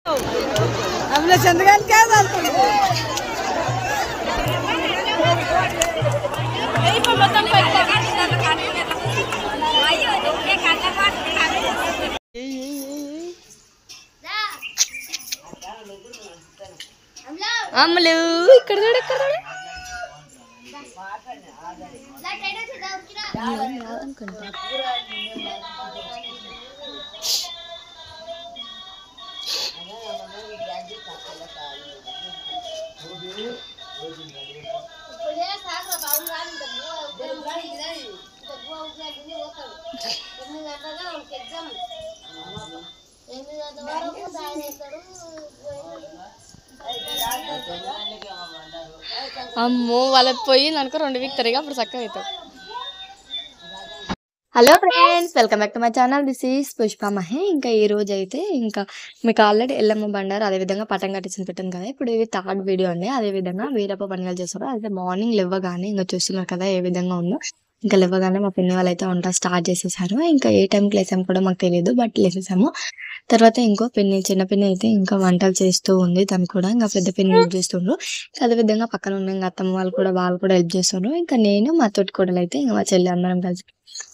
हमने चंद्रकांत क्या అమ్మలు ఇక్కడ అమ్మో వాళ్ళకి పోయింది అనుకో 2 వీక్ తిరిగి అప్పుడు చక్కగా అవుతావు. Hello friends, welcome back to my channel. This is Pushpa Mahe. ఇంకా ఈ రోజు అయితే ఇంకా మీకు ఆల్రెడీ ఎల్లమ్మ బండారు అదేవిధంగా పటం కట్టించిన పెట్టాను కదా. ఇప్పుడు ఇది థర్డ్ వీడియో అండి. అదేవిధంగా వీరప్ప పండుగలు చేస్తారు. అయితే మార్నింగ్ లేవగానే ఇంకా చూస్తున్నారు కదా ఏ విధంగా ఉందో. ఇంకా లేవగానే మా పిన్ని వాళ్ళు అయితే వంట స్టార్ట్ చేసేసారు. ఇంకా ఏ టైంకి లేసాము కూడా మాకు తెలియదు, బట్ లేసేసాము. తర్వాత ఇంకో పిన్ని, చిన్న పిన్ని అయితే ఇంకా వంటలు చేస్తూ ఉంది. తను కూడా ఇంకా పెద్ద పిన్ని హెల్ప్ చేస్తుండ్రు. అదేవిధంగా పక్కన ఉన్న ఇంకా అత్తమ్మ వాళ్ళు కూడా హెల్ప్ చేస్తుండ్రు. ఇంకా నేను మా తోటి కోడలు అయితే ఇంకా మా చెల్లి అందరం కలిసి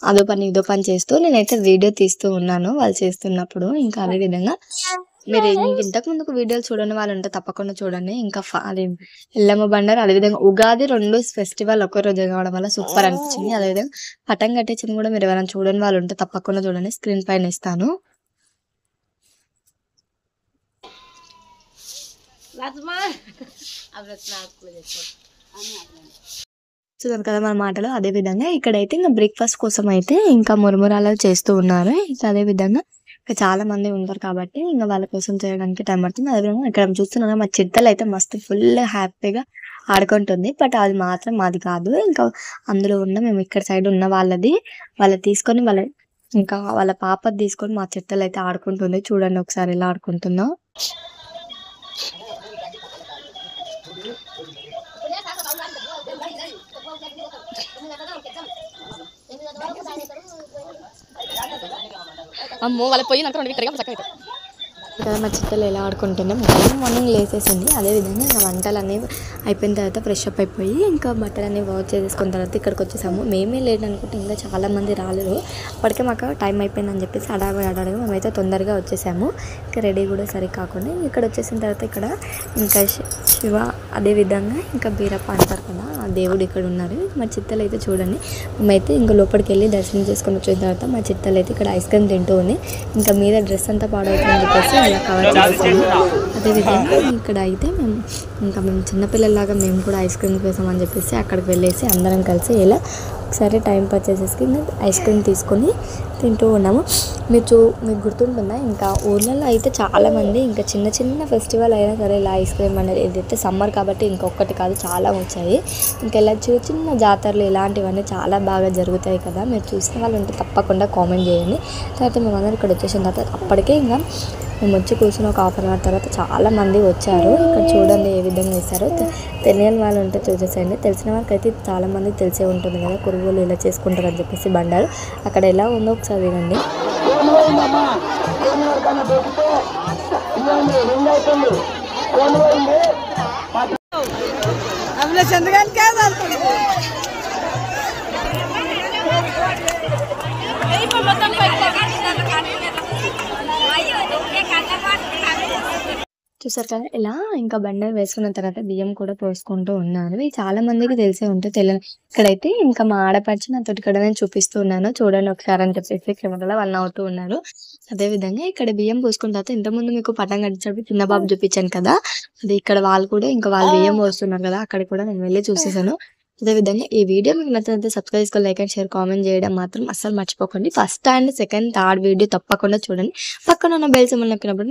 అదో పని ఇదో పని చేస్తూ నేనైతే వీడియో తీస్తూ ఉన్నాను వాళ్ళు చేస్తున్నప్పుడు. ఇంకా అదే విధంగా మీరు ఇంతకు ముందుకు వీడియోలు చూడని వాళ్ళు ఉంటే తప్పకుండా చూడండి. ఇంకా అది ఎల్లమ్మ బండారు అదేవిధంగా ఉగాది 2 ఫెస్టివల్ ఒకే రోజు కావడం వల్ల సూపర్ అనిపించింది. అదేవిధంగా పటం కట్టించింది కూడా మీరు ఎవరైనా చూడని వాళ్ళు ఉంటే తప్పకుండా చూడండి, స్క్రీన్ పైన ఇస్తాను. చూద్దాం కదా మన మాటలు. అదే విధంగా ఇక్కడైతే ఇంకా బ్రేక్ఫాస్ట్ కోసం అయితే ఇంకా మురమురాలు చేస్తూ ఉన్నారు. ఇంకా అదే విధంగా ఇంకా చాలా మంది ఉంటారు కాబట్టి ఇంకా వాళ్ళ కోసం చేయడానికి టైం పడుతుంది. అదేవిధంగా ఇక్కడ చూస్తున్నాను మా చిట్టలు అయితే మస్తు ఫుల్ హ్యాపీగా ఆడుకుంటుంది. బట్ అది మాత్రం మాది కాదు, ఇంకా అందులో ఉన్న మేము ఇక్కడ సైడ్ ఉన్న వాళ్ళది. వాళ్ళు తీసుకొని ఇంకా వాళ్ళ పాప తీసుకొని మా చిట్టలు అయితే ఆడుకుంటుంది. చూడండి ఒకసారి ఎలా ఆడుకుంటుందో. అమ్మో వాళ్ళకి పోయి నాకు 2 వీక్ తిరిగి చక్కగా కదా. మా చిట్టలు ఎలా ఆడుకుంటున్నాం. మార్నింగ్ లేసేసింది. అదేవిధంగా ఇంకా వంటలు అనేవి అయిపోయిన తర్వాత ఫ్రెష్ అప్ అయిపోయి ఇంకా బట్టలు అనేవి వాష్ చేసుకున్న తర్వాత ఇక్కడికి వచ్చేసాము. మేమే లేట్ అనుకుంటే ఇంకా చాలామంది రాలేదు. అప్పటికే మాకు టైం అయిపోయిందని చెప్పేసి అడావిగా మేమైతే తొందరగా వచ్చేసాము. ఇంకా రెడీ కూడా సరి కాకుండా ఇక్కడ వచ్చేసిన తర్వాత ఇక్కడ ఇంకా శివ అదేవిధంగా ఇంకా బీరప్ప అంటారు కదా, ఆ దేవుడు ఇక్కడ ఉన్నారు. మా చిట్టలు అయితే చూడండి, మేమైతే ఇంకా లోపలికి వెళ్ళి దర్శనం చేసుకొని వచ్చిన తర్వాత మా చిట్టలు అయితే ఇక్కడ ఐస్ క్రీమ్ తింటూ ఉంది. ఇంకా మీద డ్రెస్ అంతా పాడవుతుందని చెప్పేసి ఇలా కవర్ చేస్తాము. అదేవిధంగా ఇక్కడ అయితే మేము చిన్నపిల్లలాగా మేము కూడా ఐస్ క్రీమ్ కోసమని చెప్పేసి అక్కడికి వెళ్ళేసి అందరం కలిసి ఇలా ఒకసారి టైం పాస్ చేసేసి ఐస్ క్రీమ్ తీసుకొని తింటూ ఉన్నాము. మీకు గుర్తుంటుందా, ఇంకా ఊర్లలో అయితే చాలామంది ఇంకా చిన్న చిన్న ఫెస్టివల్ అయినా సరే ఇలా ఐస్ క్రీమ్ అనేది, ఏదైతే సమ్మర్ కాబట్టి ఇంకొకటి కాదు చాలా వచ్చాయి. ఇంకా ఇలా చిన్న చిన్న జాతరలు ఇలాంటివన్నీ చాలా బాగా జరుగుతాయి కదా. మీరు చూసిన వాళ్ళు ఉంటే తప్పకుండా కామెంట్ చేయండి. తర్వాత మేమందరం ఇక్కడ వచ్చేసిన తర్వాత అప్పటికే ఇంకా మేము వచ్చి కూర్చొని ఒక హాఫ్ అన్ అవర్ తర్వాత చాలామంది వచ్చారు. ఇక్కడ చూడండి ఏ విధంగా ఇస్తారో. తెలియని వాళ్ళు ఉంటే చూసేసేయండి. తెలిసిన వాళ్ళకైతే చాలామంది తెలిసే ఉంటుంది కదా, కురువులు ఇలా చేసుకుంటారు అని చెప్పేసి బండారు. అక్కడ ఎలా ఉందో ఒకసారి వినండి. चंद्रकांत क्या చూసారు కదా ఇలా ఇంకా బండలు వేసుకున్న తర్వాత బియ్యం కూడా పోసుకుంటూ ఉన్నారు. ఇవి చాలా మందికి తెలిసే ఉంటే తెలియని. ఇక్కడైతే ఇంకా మా ఆడపడిచి నా తోటి నేను చూపిస్తూ ఉన్నాను, చూడండి ఒకసారి అని చెప్పేసి కెమెరాలో వాళ్ళు అవుతూ ఉన్నారు. అదే విధంగా ఇక్కడ బియ్యం పోసుకున్న తర్వాత ఇంతకుముందు మీకు పటం కట్టించినప్పుడు చిన్న బాబు చూపించాను కదా, అది ఇక్కడ వాళ్ళు కూడా ఇంకా వాళ్ళు బియ్యం పోస్తున్నారు కదా, అక్కడికి కూడా నేను వెళ్ళి చూసేసాను. అదేవిధంగా ఈ వీడియో మీకు నచ్చినట్లయితే సబ్స్క్రైబ్ చేసుకోండి, లైక్ అండ్ షేర్, కామెంట్ చేయడం మాత్రం అస్సలు మర్చిపోకండి. First and second third video తప్పకుండా చూడండి. పక్కన ఉన్న బెల్ సింబల్ నొక్కినప్పుడు